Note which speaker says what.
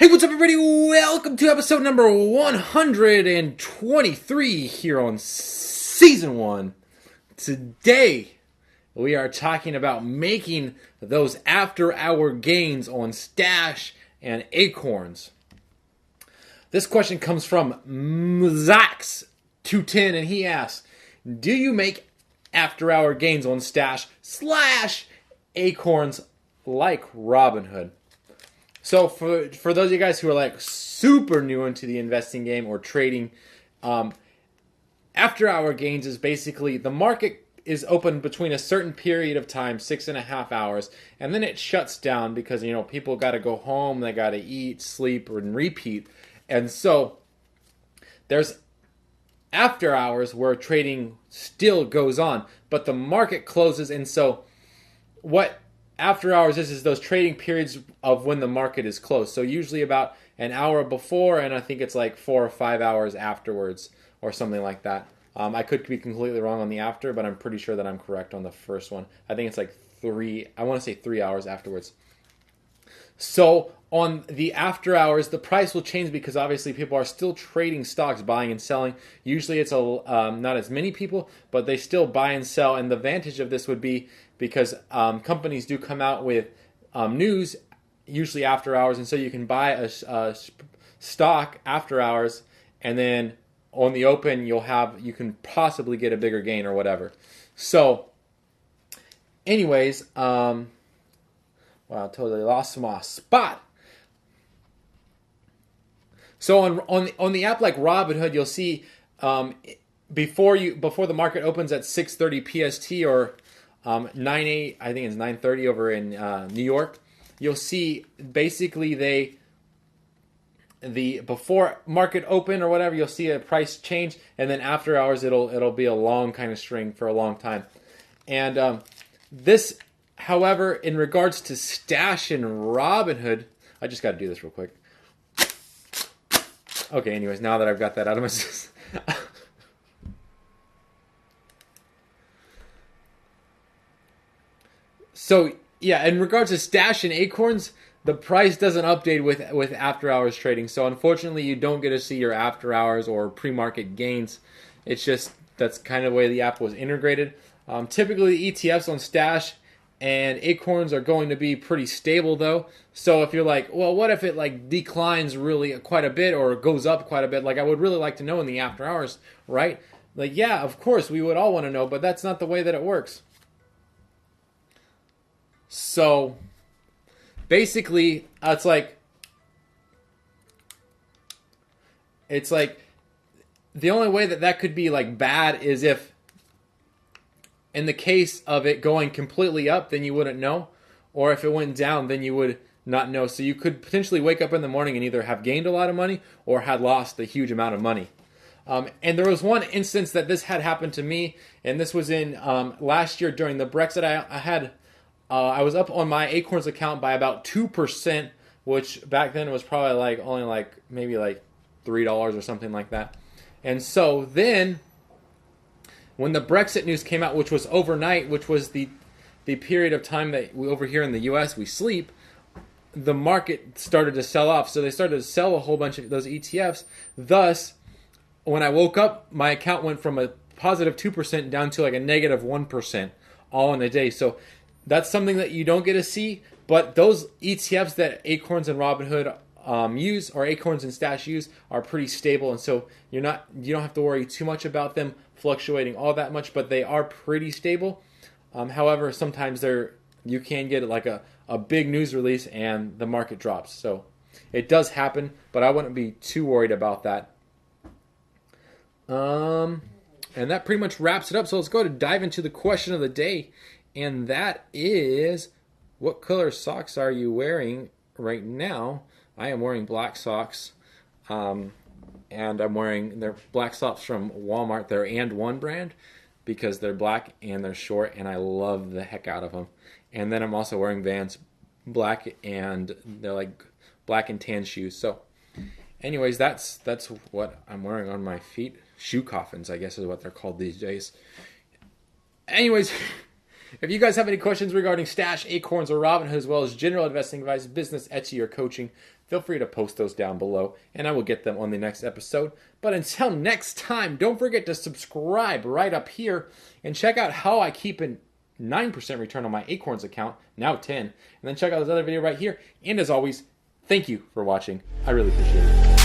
Speaker 1: Hey, what's up, everybody? Welcome to episode number 123 here on season 1. Today, we are talking about making those after-hour gains on Stash and Acorns. This question comes from Zax210, and he asks, do you make after-hour gains on Stash / Acorns like Robinhood? So for those of you guys who are like super new into the investing game or trading, after hour gains is basically the market is open between a certain period of time, 6.5 hours, and then it shuts down because, people got to go home, they got to eat, sleep, and repeat. And so there's after hours where trading still goes on, but the market closes. And so what after hours is those trading periods of when the market is closed. So usually about an hour before, and I think it's like 4 or 5 hours afterwards or something like that. I could be completely wrong on the after, but I'm pretty sure that I'm correct on the first one. I think it's like 3 hours afterwards. So on the after hours, the price will change because obviously people are still trading stocks, buying and selling. Usually it's not as many people, but they still buy and sell. And the advantage of this would be because companies do come out with news, usually after hours, and so you can buy a stock after hours, and then on the open you can possibly get a bigger gain or whatever. So, anyways, wow, I totally lost my spot. So on the app like Robinhood, you'll see before the market opens at 6:30 PST or 9:08, I think it's 9:30 over in New York. You'll see basically the before market open or whatever, you'll see a price change, and then after hours it'll be a long kind of string for a long time. And this, however, in regards to Stash and Robinhood, I just got to do this real quick. Okay, anyways, now that I've got that out of my system. So, yeah, in regards to Stash and Acorns, the price doesn't update with after-hours trading. So, unfortunately, you don't get to see your after-hours or pre-market gains. It's just, that's kind of the way the app was integrated. Typically, ETFs on Stash and Acorns are going to be pretty stable, though. So, if you're like, well, what if it declines really quite a bit or goes up quite a bit? I would really like to know in the after-hours, right? Yeah, of course, we would all want to know, but that's not the way that it works. So, basically, it's like the only way that could be bad is if, in the case of it going completely up, then you wouldn't know, or if it went down, then you would not know. So you could potentially wake up in the morning and either have gained a lot of money or had lost a huge amount of money. And there was one instance that this had happened to me, and this was in last year during the Brexit. I was up on my Acorns account by about 2%, which back then was probably only maybe $3 or something like that. And so then, when the Brexit news came out, which was overnight, which was the period of time that we over here in the U.S. we sleep, the market started to sell off. So they started to sell a whole bunch of those ETFs. Thus, when I woke up, my account went from a positive 2% down to a negative 1% all in a day. So that's something that you don't get to see, but those ETFs that Acorns and Robinhood use, or Acorns and Stash use, are pretty stable, and so you don't have to worry too much about them fluctuating all that much, but they are pretty stable. However, sometimes you can get a big news release and the market drops. So it does happen, but I wouldn't be too worried about that. And that pretty much wraps it up. So let's go to dive into the question of the day. And that is, what color socks are you wearing right now? I am wearing black socks. And they're black socks from Walmart. They're And One brand because they're black and they're short, and I love the heck out of them. And then I'm also wearing Vans black, and they're black and tan shoes. So anyways, that's what I'm wearing on my feet. Shoe coffins, I guess, is what they're called these days. Anyways, if you guys have any questions regarding Stash, Acorns, or Robinhood, as well as general investing advice, business, Etsy, or coaching, feel free to post those down below, and I will get them on the next episode. But until next time, don't forget to subscribe right up here, and check out how I keep a 9% return on my Acorns account, now 10. And then check out this other video right here. And as always, thank you for watching. I really appreciate it.